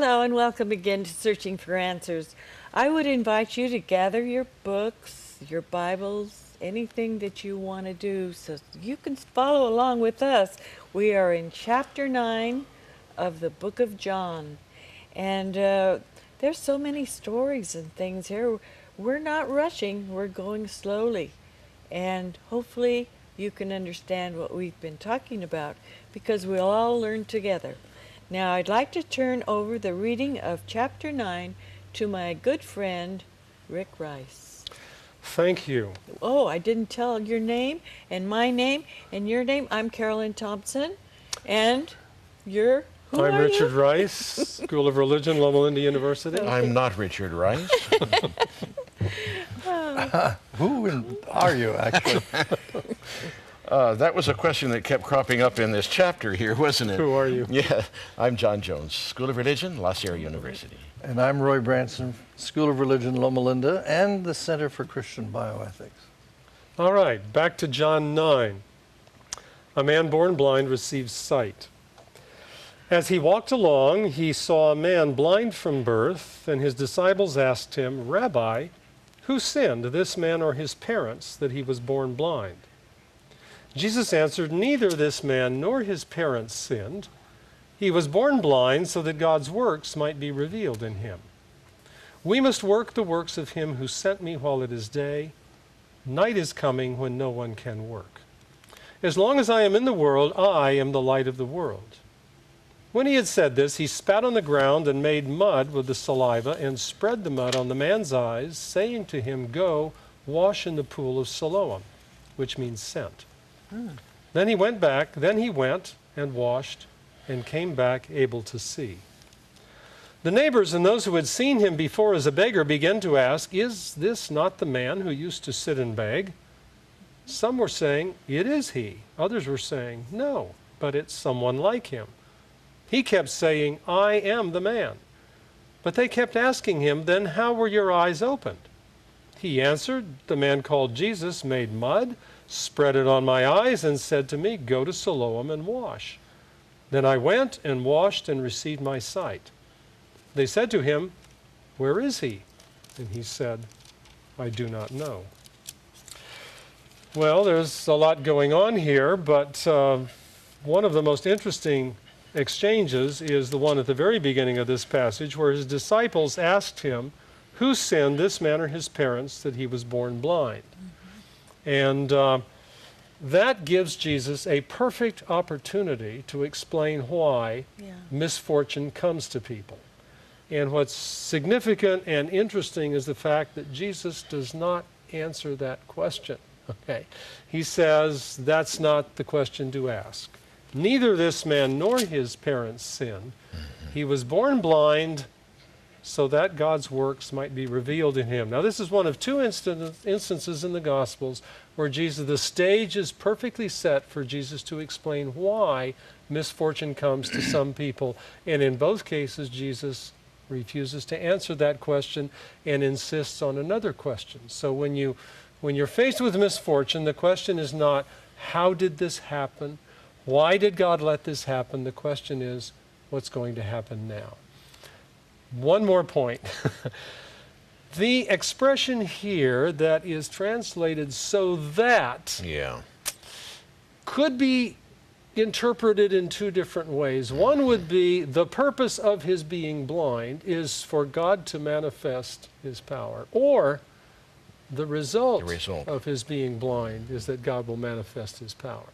Hello and welcome again to Searching for Answers. I would invite you to gather your books, your Bibles, anything that you want to do so you can follow along with us. We are in chapter 9 of the book of John. And there's so many stories and things here. We're not rushing, we're going slowly. And hopefully you can understand what we've been talking about because we'll all learn together. Now, I'd like to turn over the reading of chapter 9 to my good friend, Rick Rice. Thank you. Oh, I didn't tell your name and my name and your name. I'm Carolyn Thompson, and you're... I'm Richard Rice, School of Religion, Loma Linda University. I'm not Richard Rice. Who are you, actually? That was a question that kept cropping up in this chapter here, wasn't it? Who are you? Yeah, I'm John Jones, School of Religion, La Sierra University. And I'm Roy Branson, School of Religion, Loma Linda, and the Center for Christian Bioethics. All right, back to John 9. A man born blind receives sight. As he walked along, he saw a man blind from birth, and his disciples asked him, "Rabbi, who sinned, this man or his parents, that he was born blind?" Jesus answered, "Neither this man nor his parents sinned. He was born blind so that God's works might be revealed in him. We must work the works of him who sent me while it is day. Night is coming when no one can work. As long as I am in the world, I am the light of the world." When he had said this, he spat on the ground and made mud with the saliva and spread the mud on the man's eyes, saying to him, "Go, wash in the pool of Siloam," which means sent. Then he went and washed and came back able to see. The neighbors and those who had seen him before as a beggar began to ask, "Is this not the man who used to sit and beg?" Some were saying, "It is he." Others were saying, "No, but it's someone like him." He kept saying, "I am the man." But they kept asking him, "Then how were your eyes opened?" He answered, "The man called Jesus made mud, spread it on my eyes, and said to me, 'Go to Siloam and wash.' Then I went and washed and received my sight." They said to him, "Where is he?" And he said, "I do not know." Well, there's a lot going on here, but one of the most interesting exchanges is the one at the very beginning of this passage where his disciples asked him, "Who sinned, this man or his parents, that he was born blind?" And that gives Jesus a perfect opportunity to explain why misfortune comes to people. And what's significant and interesting is the fact that Jesus does not answer that question. Okay, he says that's not the question to ask. Neither this man nor his parents sinned. He was born blind so that God's works might be revealed in him. Now, this is one of two instances in the Gospels where the stage is perfectly set for Jesus to explain why misfortune comes to some people. And in both cases, Jesus refuses to answer that question and insists on another question. So when you're faced with misfortune, the question is not, how did this happen? Why did God let this happen? The question is, what's going to happen now? One more point. The expression here that is translated "so that" could be interpreted in two different ways. One would be the purpose of his being blind is for God to manifest his power, or the result of his being blind is that God will manifest his power.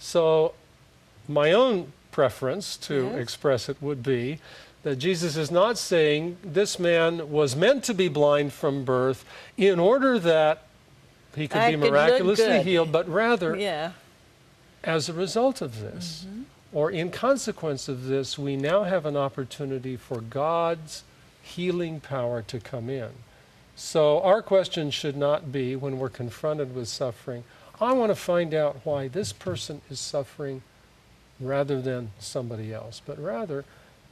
So my own preference to express it would be that Jesus is not saying this man was meant to be blind from birth in order that he could be miraculously healed, but rather as a result of this, or in consequence of this, we now have an opportunity for God's healing power to come in. So our question should not be, when we're confronted with suffering, I want to find out why this person is suffering rather than somebody else, but rather,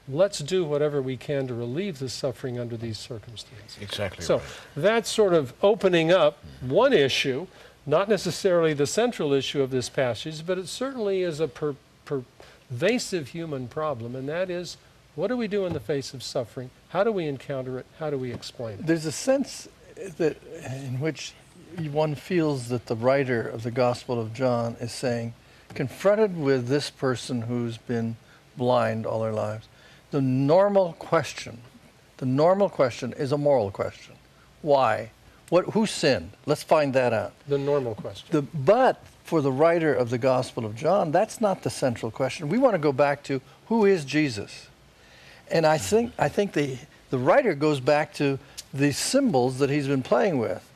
let's do whatever we can to relieve the suffering under these circumstances. Exactly. So that's sort of opening up one issue, not necessarily the central issue of this passage, but it certainly is a pervasive human problem, and that is, What do we do in the face of suffering? How do we encounter it? How do we explain it? There's a sense that in which one feels that the writer of the Gospel of John is saying, confronted with this person who's been blind all their lives, the normal question is a moral question. Why? Who sinned? Let's find that out. The normal question. But for the writer of the Gospel of John, that's not the central question. We want to go back to who is Jesus? And I think the writer goes back to the symbols that he's been playing with.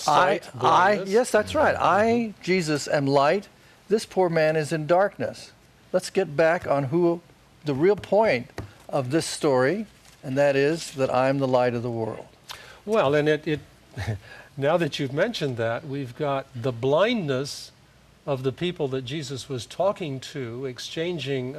Blindness. Yes, that's right. I, Jesus, am light. This poor man is in darkness. Let's get back on who the real point of this story, and that is that I'm the light of the world. Well, and it now that you've mentioned that, we've got the blindness of the people that Jesus was talking to, exchanging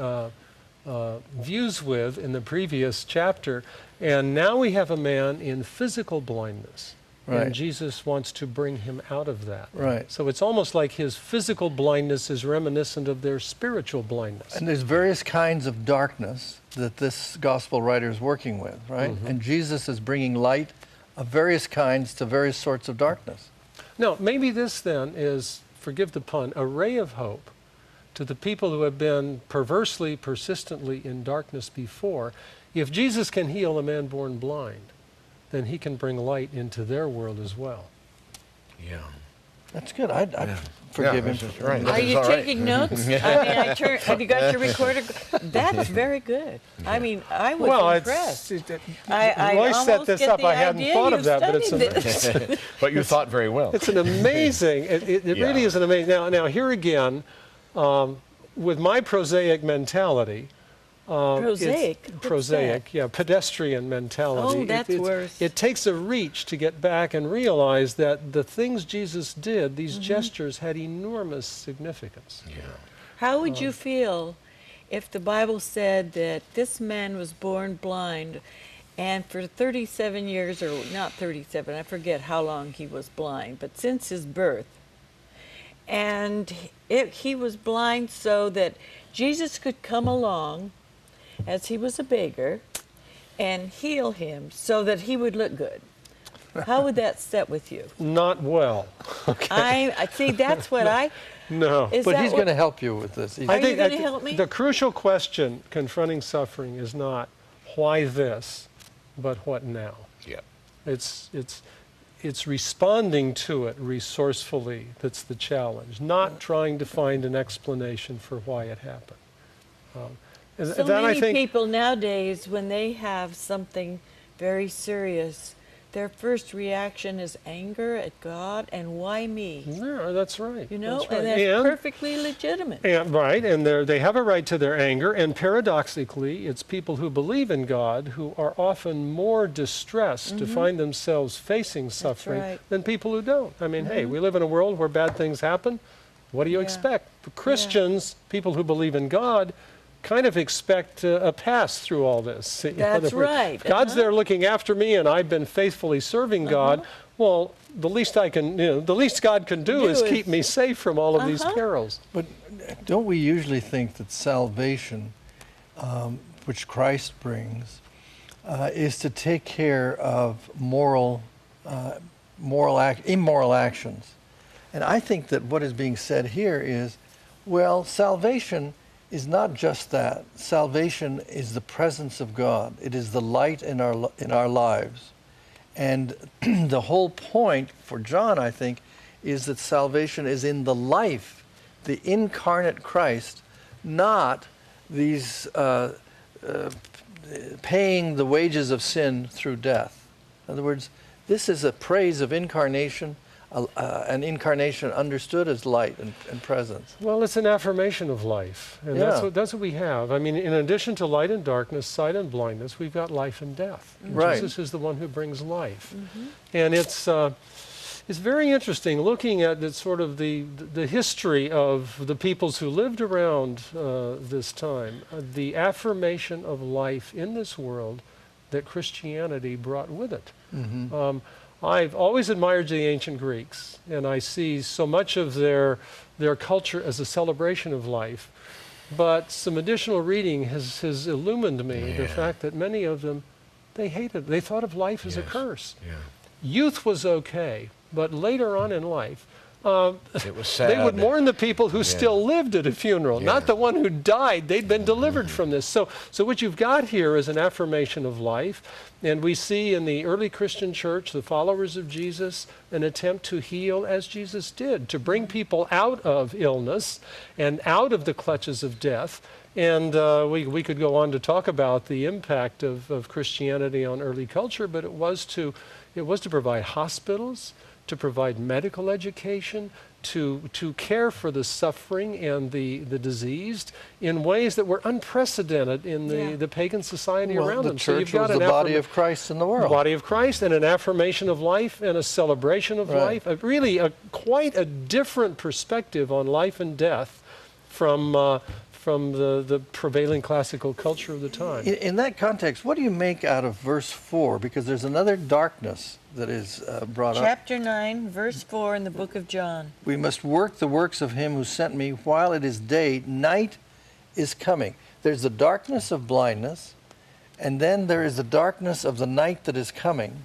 views with in the previous chapter, and now we have a man in physical blindness. Right. And Jesus wants to bring him out of that. Right. So it's almost like his physical blindness is reminiscent of their spiritual blindness. And there's various kinds of darkness that this gospel writer is working with, right? Mm-hmm. And Jesus is bringing light of various kinds to various sorts of darkness. Now, maybe this then is, forgive the pun, a ray of hope to the people who have been perversely, persistently in darkness before. If Jesus can heal a man born blind, then he can bring light into their world as well. Yeah. That's good. I'd forgive him. That's right. Are you That's all right. taking notes? I mean, have you got your recorder? That's very good. I mean, I was impressed. Roy set this up. I hadn't thought of that, but it's But you thought very well. it's an amazing. It really is an amazing. Now here again, with my prosaic mentality. Prosaic, yeah, pedestrian mentality. Oh, that's worse. It takes a reach to get back and realize that the things Jesus did, these gestures, had enormous significance. Yeah. How would you feel if the Bible said that this man was born blind and for 37 years, or not 37, I forget how long he was blind, but since his birth, and he was blind so that Jesus could come along as he was a beggar and heal him so that he would look good? How would that set with you? Not well. Okay. I see. That's what I. No. But he's going to help you with this. Are you going to help me? The crucial question confronting suffering is not why this, but what now. Yeah. It's responding to it resourcefully that's the challenge, not trying to find an explanation for why it happened. So many people nowadays, when they have something very serious, their first reaction is anger at God and why me? Yeah, that's right. You know, that's right. and that's perfectly legitimate. Right, and they have a right to their anger, and paradoxically, it's people who believe in God who are often more distressed to find themselves facing suffering than people who don't. I mean, hey, we live in a world where bad things happen. What do you expect? The Christians, people who believe in God, kind of expect a pass through all this. That's right. God's there looking after me, and I've been faithfully serving God. Well, the least the least God can do is keep me safe from all of these perils. But don't we usually think that salvation, which Christ brings, is to take care of immoral actions? And I think that what is being said here is, well, salvation is not just that. Salvation is the presence of God. It is the light in our lives. And the whole point for John, I think, is that salvation is in the life, the incarnate Christ, not these paying the wages of sin through death. In other words, this is a praise of incarnation, an incarnation understood as light and presence. Well, it's an affirmation of life, and that's what we have. I mean, in addition to light and darkness, sight and blindness, we've got life and death. Right. Jesus is the one who brings life, and it's very interesting looking at the history of the peoples who lived around this time, the affirmation of life in this world that Christianity brought with it. I've always admired the ancient Greeks, and I see so much of their culture as a celebration of life. But some additional reading has illumined me the fact that many of them, they thought of life as a curse. Yeah. Youth was okay, but later on in life, It was sad. they would mourn the people who still lived at a funeral, not the one who died. They'd been delivered from this. So what you've got here is an affirmation of life. And we see in the early Christian church, the followers of Jesus, an attempt to heal as Jesus did, to bring people out of illness and out of the clutches of death. And we could go on to talk about the impact of Christianity on early culture, but it was to provide hospitals, to provide medical education, to care for the suffering and the diseased in ways that were unprecedented in the pagan society around them. The church was the body of Christ in the world. The body of Christ, and an affirmation of life and a celebration of life. Quite a different perspective on life and death from the prevailing classical culture of the time. In that context, what do you make out of verse 4? Because there's another darkness that is brought up. Chapter 9, verse 4 in the book of John. We must work the works of him who sent me while it is day. Night is coming. There's the darkness of blindness, and then there is the darkness of the night that is coming.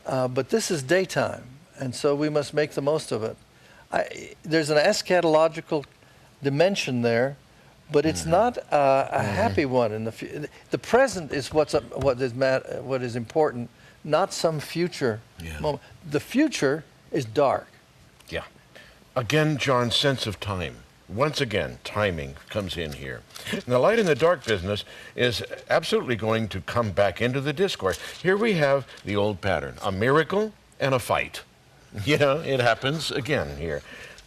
But this is daytime, and so we must make the most of it. There's an eschatological dimension there, but it's not a happy one. The present is what is important, not some future moment. The future is dark. Yeah. Again, John's sense of time. Once again, timing comes in here. And the light and the dark business is absolutely going to come back into the discourse. Here we have the old pattern, a miracle and a fight. You know, it happens again here.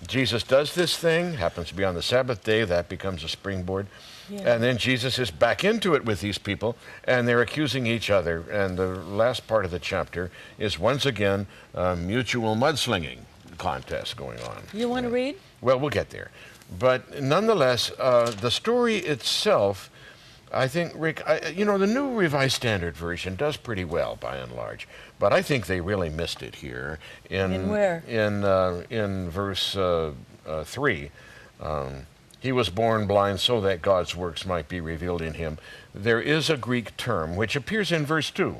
Jesus does this thing, happens to be on the Sabbath day, that becomes a springboard. Yeah. And then Jesus is back into it with these people, and they're accusing each other. And the last part of the chapter is once again a mutual mudslinging contest going on. You want to read? Well, we'll get there. But nonetheless, the story itself, I think, Rick, the New Revised Standard Version does pretty well by and large. But I think they really missed it here. In where? In verse 3. He was born blind so that God's works might be revealed in him. There is a Greek term which appears in verse 2.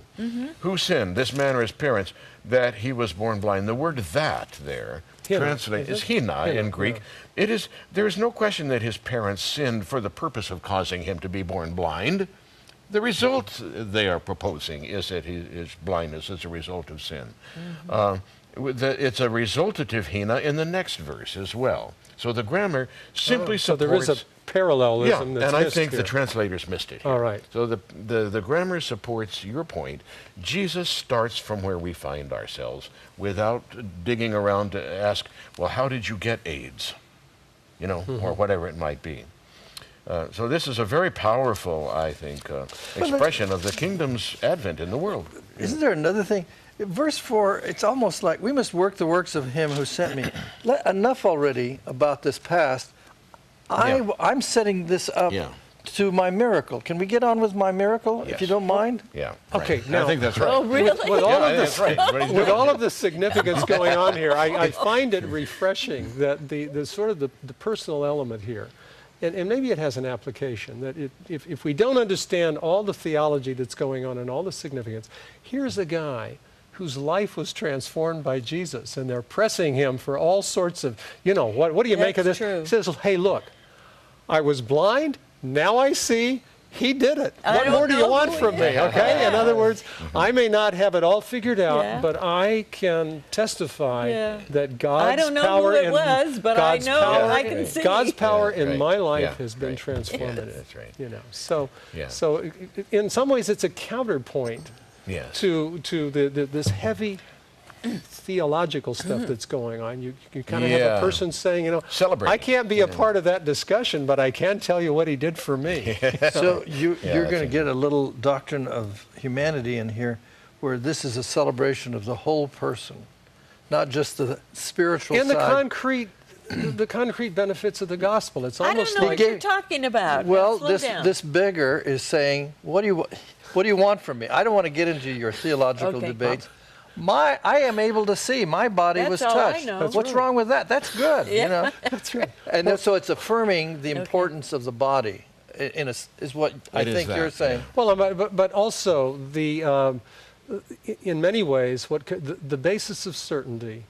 Who sinned, this man or his parents, that he was born blind? The word "that" there translated is hina in Greek. Yeah. There is no question that his parents sinned for the purpose of causing him to be born blind. The result they are proposing is that his blindness is a result of sin. It's a resultative hina in the next verse as well. So the grammar simply supports... So there is a parallelism that's and I think here. the translators missed it here. All right. So the grammar supports your point. Jesus starts from where we find ourselves without digging around to ask, well, how did you get AIDS? Or whatever it might be. So this is a very powerful, I think, expression of the kingdom's advent in the world. Isn't there another thing? Verse 4, it's almost like we must work the works of him who sent me. Enough already about this past. I'm setting this up to my miracle. Can we get on with my miracle, if you don't mind? Yeah. Okay, right. now, I think that's right. Oh, really? With all of the significance going on here, I find it refreshing that the sort of the personal element here. And maybe it has an application, that if we don't understand all the theology that's going on and all the significance, here's a guy whose life was transformed by Jesus, and they're pressing him for all sorts of, what do you make of this? True. He says, hey, look, I was blind, now I see. He did it. What more do you want from me, okay? In other words, I may not have it all figured out, but I can testify that God's power... I don't know who it was, but I know I can see. God's power in my life has been transformative. That's right. So in some ways it's a counterpoint to this heavy theological stuff that's going on. You kind of have a person saying, celebrate. I can't be a part of that discussion, but I can tell you what he did for me. So you're going to get a little doctrine of humanity in here, where this is a celebration of the whole person, not just the spiritual side. And the concrete benefits of the gospel. It's almost I don't know what you're talking about. Well, this beggar is saying, what do you want from me? I don't want to get into your theological debates. I am able to see. My body was That's all I touched. know. That's What's right. wrong with that? That's good. You know. That's right. And so it's affirming the importance of the body. Is what I It is think that, you're saying. Well, but also in many ways, the basis of certainty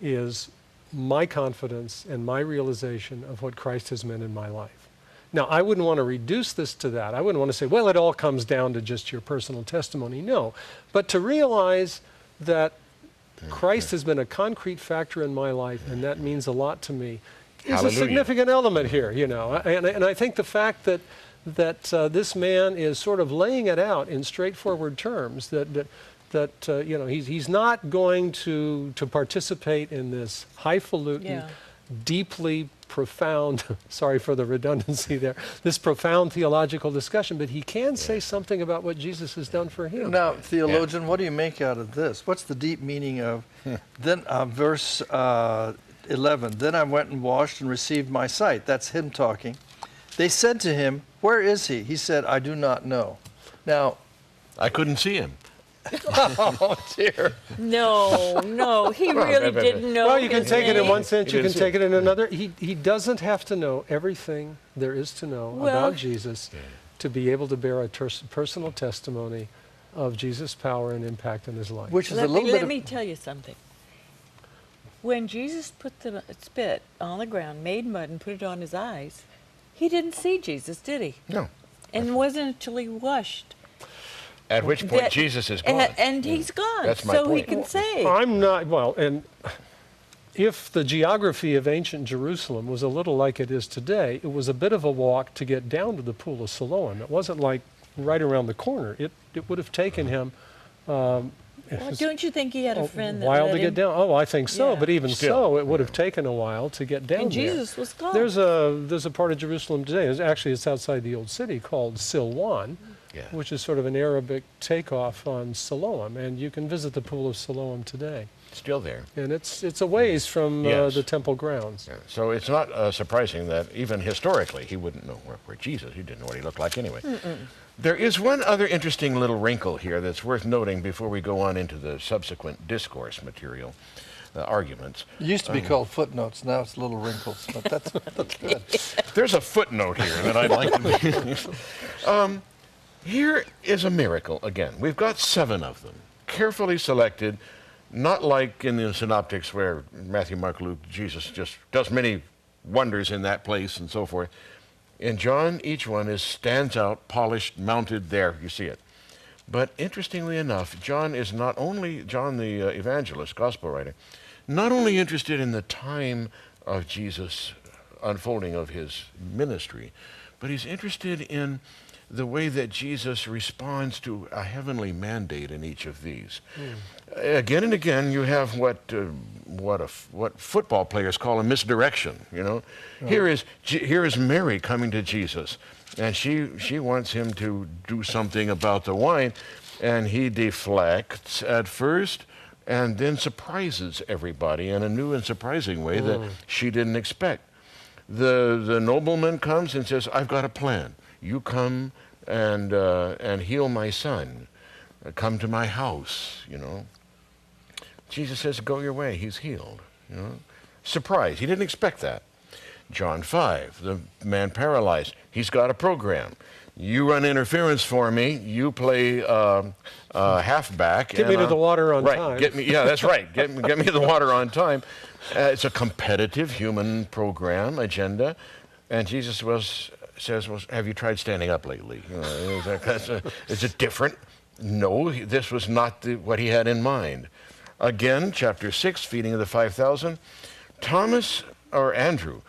is my confidence and my realization of what Christ has meant in my life. Now, I wouldn't want to reduce this to that. I wouldn't want to say, well, it all comes down to just your personal testimony. No, but to realize that Christ has been a concrete factor in my life, and that means a lot to me, is Hallelujah. a significant element here. You know, and I think the fact that this man is sort of laying it out in straightforward terms, that you know, he's not going to participate in this highfalutin, deeply profound, sorry for the redundancy there, this profound theological discussion, but he can say something about what Jesus has done for him. Now, theologian, what do you make out of this? What's the deep meaning of then verse 11? Then I went and washed and received my sight. That's him talking. They said to him, "Where is he?" He said, "I do not know." Now, I couldn't see him. oh dear. No, he really didn't know. Well, you can his take it in name. one sense, you It can is take it in another. He doesn't have to know everything there is to know Well, about Jesus to be able to bear a personal testimony of Jesus' power and impact in his life. Which is a Let little me, bit let of, me tell you something. When Jesus put the spit on the ground, made mud, and put it on his eyes, he didn't see Jesus, did he? No. And it wasn't until he washed. At which point that- Jesus is gone. And he's gone. That's my so point. he can say. I'm not, well, and if the geography of ancient Jerusalem was a little like it is today, it was a bit of a walk to get down to the pool of Siloam. It wasn't like right around the corner. It would have taken him Well, don't you think he had a friend that while led to him? get down. Oh, I think so. Yeah. But even Still, so, it would have taken a while to get down And there. Jesus was gone. There's a part of Jerusalem today. It's outside the old city called Silwan, which is sort of an Arabic takeoff on Siloam, and you can visit the pool of Siloam today. Still there. And it's a ways from Yes. the temple grounds. Yeah. So it's not surprising that even historically he wouldn't know where Jesus, he didn't know what he looked like anyway. There is one other interesting little wrinkle here that's worth noting before we go on into the subsequent discourse material, arguments. it used to be called footnotes. Now it's little wrinkles, but that's good. There's a footnote here that I'd like to here is a miracle again. We've got 7 of them, carefully selected, not like in the synoptics where Matthew, Mark, Luke, Jesus just does many wonders in that place and so forth. In John, each one stands out, polished, mounted there, you see it. But interestingly enough, John is not only, John the evangelist, gospel writer, not only interested in the time of Jesus' unfolding of his ministry, but he's interested in the way that Jesus responds to a heavenly mandate in each of these. Again and again, you have what football players call a misdirection. You know, here is Mary coming to Jesus, and she wants him to do something about the wine, and he deflects at first, and then surprises everybody in a new and surprising way that she didn't expect. The nobleman comes and says, "I've got a plan. You come and heal my son. Come to my house," you know. Jesus says, "Go your way." He's healed. You know, surprise. He didn't expect that. John 5, the man paralyzed. He's got a program. You run interference for me. You play halfback. Get me to the water on time. Get me. Yeah, that's right. Get me to the water on time. It's a competitive human program agenda, and Jesus says, "Well, have you tried standing up lately? You know, is it different?" No, this was not what he had in mind. Again, chapter 6, feeding of the 5,000. Thomas or Andrew,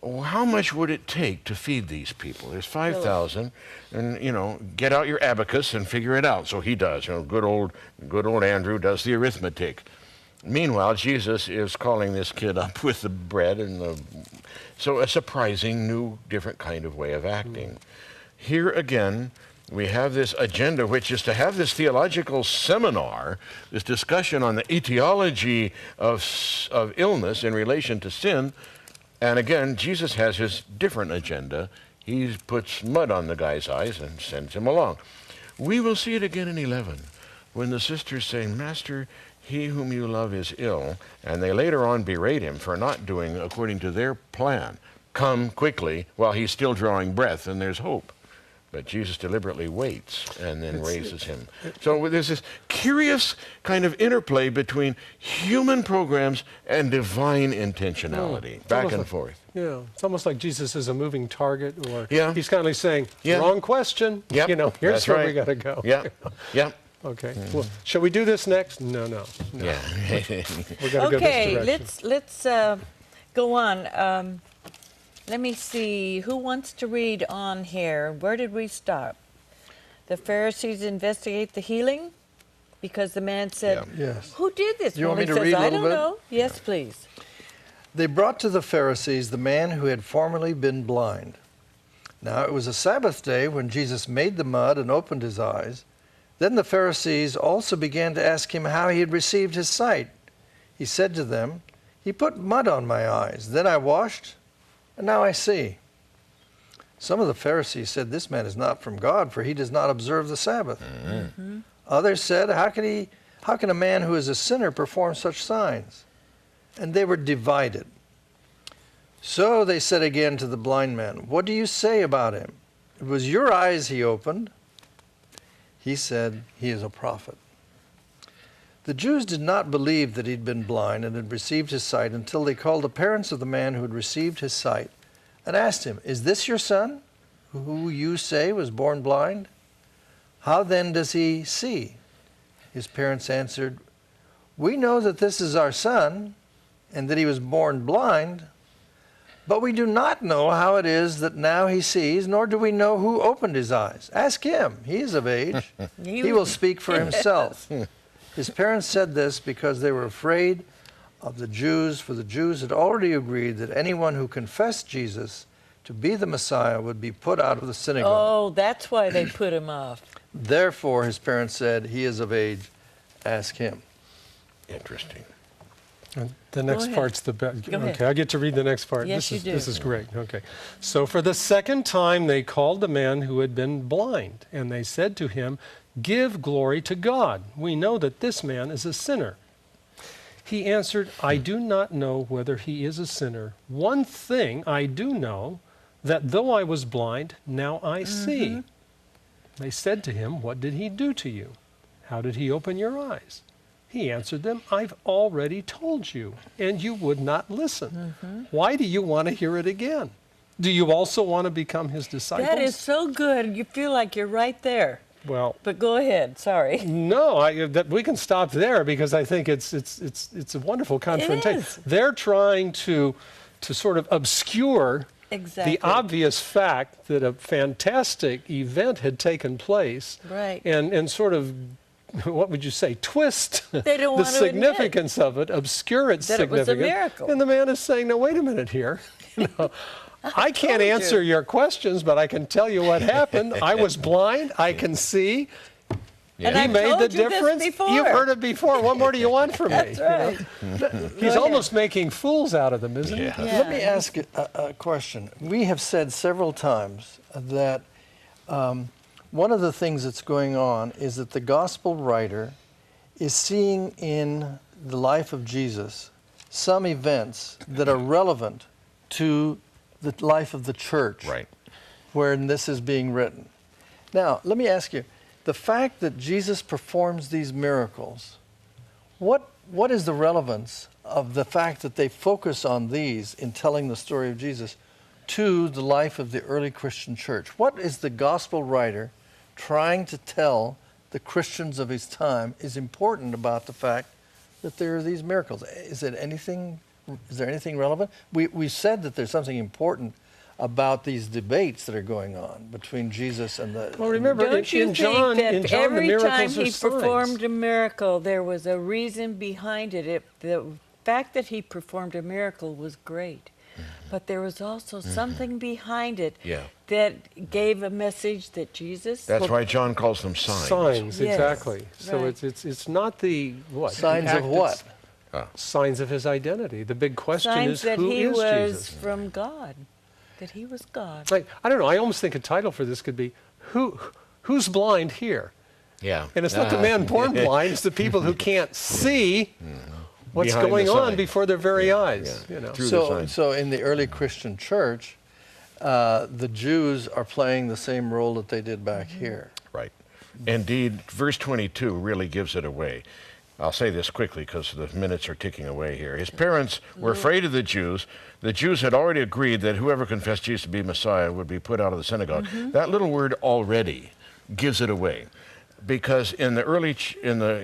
how much would it take to feed these people? There's 5,000, and you know, get out your abacus and figure it out. So he does. You know, good old Andrew does the arithmetic. Meanwhile, Jesus is calling this kid up with the bread and so a surprising, new, different kind of way of acting. Here again, we have this agenda, which is to have this theological seminar, this discussion on the etiology of illness in relation to sin. And again, Jesus has his different agenda. He puts mud on the guy's eyes and sends him along. We will see it again in 11, when the sisters say, Master, he whom you love is ill, and they later on berate him for not doing according to their plan. Come quickly while he's still drawing breath and there's hope. But Jesus deliberately waits and then raises him. So there's this curious kind of interplay between human programs and divine intentionality, back and forth. Yeah, it's almost like Jesus is a moving target, or Yeah. he's kind of saying, Yeah. wrong question. Yep, You know, here's that's where right. we got to go. Yeah, yeah. Okay. Well, shall we do this next? No. Yeah. We're going to go this Okay, direction. let's go on. Let me see, who wants to read on here? Where did we stop? The Pharisees investigate the healing because the man said, Yes. who did this? Do you want Well, me he to read says, a I little don't bit? know. Yes, please. They brought to the Pharisees the man who had formerly been blind. Now it was a Sabbath day when Jesus made the mud and opened his eyes. Then the Pharisees also began to ask him how he had received his sight. He said to them, He put mud on my eyes. Then I washed, and now I see. Some of the Pharisees said, This man is not from God, for he does not observe the Sabbath. Mm-hmm. Others said, How can a man who is a sinner perform such signs? And they were divided. So they said again to the blind man, What do you say about him? It was your eyes he opened. He said, He is a prophet. The Jews did not believe that he'd been blind and had received his sight until they called the parents of the man who had received his sight and asked him, Is this your son, who you say was born blind? How then does he see? His parents answered, We know that this is our son, and that he was born blind, but we do not know how it is that now he sees, nor do we know who opened his eyes. Ask him. He is of age. He will speak for himself. His parents said this because they were afraid of the Jews, for the Jews had already agreed that anyone who confessed Jesus to be the Messiah would be put out of the synagogue. Oh, that's why they put him off. Therefore, his parents said, He is of age. Ask him. Interesting. And the next ahead. part's the best. Go ahead. Okay, I get to read the next part. Yes, you do. This is great. Okay. So for the second time, they called the man who had been blind, and they said to him, Give glory to God. We know that this man is a sinner. He answered, I do not know whether he is a sinner. One thing I do know, that though I was blind, now I see. They said to him, What did he do to you? How did he open your eyes? He answered them, I've already told you, and you would not listen. Why do you want to hear it again? Do you also want to become his disciples? That is so good. You feel like you're right there. Well, But go ahead. Sorry. no, we can stop there because I think it's a wonderful confrontation. is. They're trying to sort of obscure Exactly. the obvious fact that a fantastic event had taken place, Right. and sort of, what would you say, twist They don't the want to admit significance of it, obscure its that it was a significance. miracle. And the man is saying, no, wait a minute here. You know, I can't told you. answer your questions, but I can tell you what happened. I was blind. I can see. And He I've made told the you this difference. before. You've heard it before. What more do you want from That's me? right. He's ahead. almost making fools out of them, isn't he? Yeah. Let me ask a question. We have said several times that one of the things that's going on is that the gospel writer is seeing in the life of Jesus some events that are relevant to the life of the church, Right. wherein this is being written. Now, let me ask you, the fact that Jesus performs these miracles, what is the relevance of the fact that they focus on these in telling the story of Jesus to the life of the early Christian church? What is the gospel writer trying to tell the Christians of his time is important about the fact that there are these miracles? Is there anything relevant? We said that there's something important about these debates that are going on between Jesus and the... Well, remember, Don't you in John, think that the every time miracles are he signs. performed a miracle, there was a reason behind it? The fact that he performed a miracle was great, but there was also something behind it Yeah. that gave a message that Jesus... That's why John calls them signs. Signs, Yes, exactly. So right. it's not the what? Signs the of act, what? it's Signs of his identity. The big question signs is, that who he is was Jesus? from God, that he was God. Like, I don't know. I almost think a title for this could be, Who's blind here? Yeah. And it's not the man born blind, it's the people who can't see what's Behind the going on sign. before their very eyes. Yeah. You know. Through the So, sign. so in the early Christian church, the Jews are playing the same role that they did back here. Right. Indeed, verse 22 really gives it away. I'll say this quickly because the minutes are ticking away here. His parents were afraid of the Jews. The Jews had already agreed that whoever confessed Jesus to be Messiah would be put out of the synagogue. That little word "already" gives it away, because in the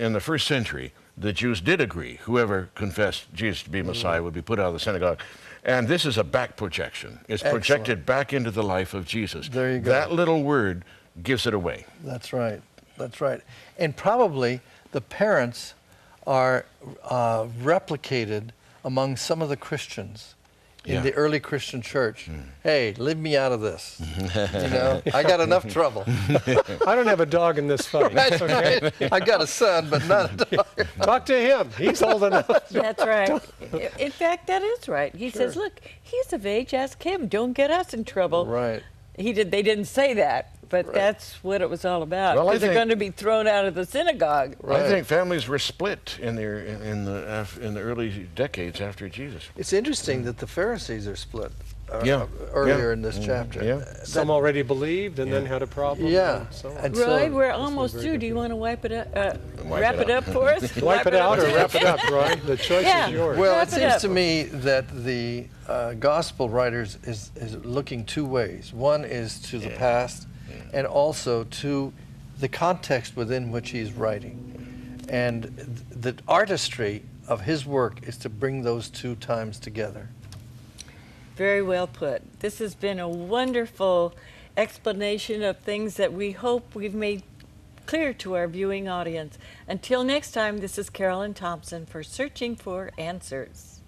in the first century, the Jews did agree whoever confessed Jesus to be Messiah would be put out of the synagogue. And this is a back projection. It's projected back into the life of Jesus. There you go. That little word gives it away. That's right. That's right. And probably the parents are replicated among some of the Christians in Yeah. the early Christian church. Hey, leave me out of this. You know, I got enough trouble. I don't have a dog in this fight. That's Okay? right. I got a son, but not a dog. Talk to him. He's old enough. That's right. In fact, that is right. He says, look, he's of age, ask him. Don't get us in trouble. Right. They didn't say that, but that's what it was all about. Well, I Because they're think- going to be thrown out of the synagogue. Right. I think families were split in the early decades after Jesus. It's interesting that the Pharisees are split Yeah. earlier Yeah. in this chapter. Yeah. Some already believed and then had a problem. Yeah. And so on. And Roy, so- we're almost through. Do you want to wipe it up? Wipe Wrap it it up. up for us? Wipe it out or too? wrap it up, Roy. The choice Yeah. is yours. Well, Wrap it it seems up. to me that the gospel writers is looking two ways. One is to the past, and also to the context within which he's writing. And the artistry of his work is to bring those two times together. Very well put. This has been a wonderful explanation of things that we hope we've made clear to our viewing audience. Until next time, this is Carolyn Thompson for Searching for Answers.